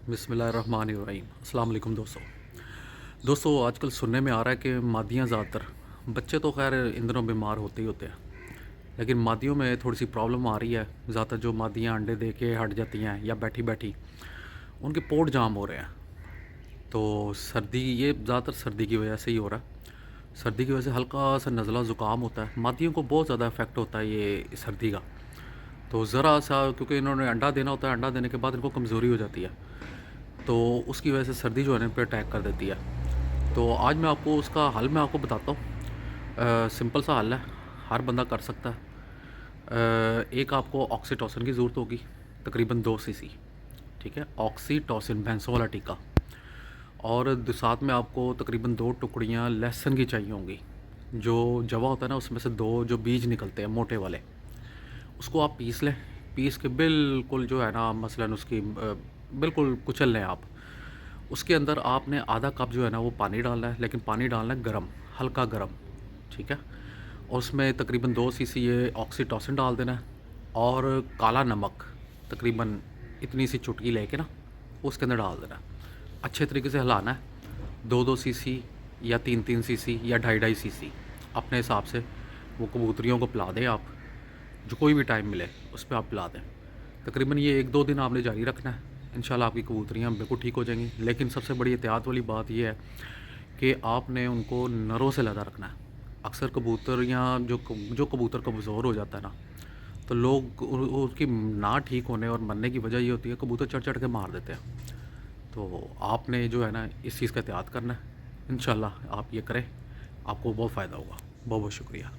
बिस्मिल्लाहिर्रहमानिर्रहीम। अस्सलाम वालेकुम दोस्तों आजकल सुनने में आ रहा है कि मादियाँ ज़्यादातर, बच्चे तो खैर इन दिनों बीमार होते ही होते हैं, लेकिन मादियों में थोड़ी सी प्रॉब्लम आ रही है। ज़्यादातर जो मादियाँ अंडे दे के हट जाती हैं या बैठी बैठी उनके पोट जाम हो रहे हैं। तो सर्दी, ये ज़्यादातर सर्दी की वजह से ही हो रहा है। सर्दी की वजह से हल्का सा नज़ला ज़ुकाम होता है। मादियों को बहुत ज़्यादा इफेक्ट होता है ये सर्दी का। तो ज़रा सा, क्योंकि इन्होंने अंडा देना होता है, अंडा देने के बाद इनको कमज़ोरी हो जाती है, तो उसकी वजह से सर्दी जो है ना इन पर अटैक कर देती है। तो आज मैं आपको उसका हल मैं आपको बताता हूँ। सिंपल सा हल है, हर बंदा कर सकता है। एक आपको ऑक्सीटोसिन की ज़रूरत होगी, तकरीबन 2 सीसी, ठीक है, ऑक्सीटोसिन भैंसों वाला टीका। और साथ में आपको तकरीबन 2 टुकड़ियाँ लहसुन की चाहिए होंगी। जो जवा होता है ना, उसमें से 2 जो बीज निकलते हैं मोटे वाले, उसको आप पीस लें। पीस के बिल्कुल जो है ना, मसलन उसकी बिल्कुल कुचल लें आप। उसके अंदर आपने आधा कप जो है ना वो पानी डालना है, लेकिन पानी डालना है गर्म, हल्का गर्म, ठीक है। और उसमें तकरीबन 2 सीसी ये ऑक्सीटोसिन डाल देना है। और काला नमक तकरीबन इतनी सी चुटकी लेके ना उसके अंदर डाल देना है। अच्छे तरीके से हिलाना है। 2-2 सीसी या 3-3 सीसी या 2.5-2.5 सीसी अपने हिसाब से वो कबूतरियों को पिला दें आप। जो कोई भी टाइम मिले उस पर आप पिला दें। तकरीबन ये 1-2 दिन आपने जारी रखना है। इंशाल्लाह आपकी कबूतरियाँ बिल्कुल ठीक हो जाएंगी। लेकिन सबसे बड़ी एहतियात वाली बात यह है कि आपने उनको नरों से लदा रखना है। अक्सर कबूतर या जो कबूतर कमज़ोर हो जाता है ना, तो लोग उसकी ना ठीक होने और मरने की वजह ये होती है, कबूतर चढ़ चढ़ के मार देते हैं। तो आपने जो है ना इस चीज़ का एहतियात करना है। इंशाल्लाह आप ये करें, आपको बहुत फ़ायदा होगा। बहुत बहुत शुक्रिया।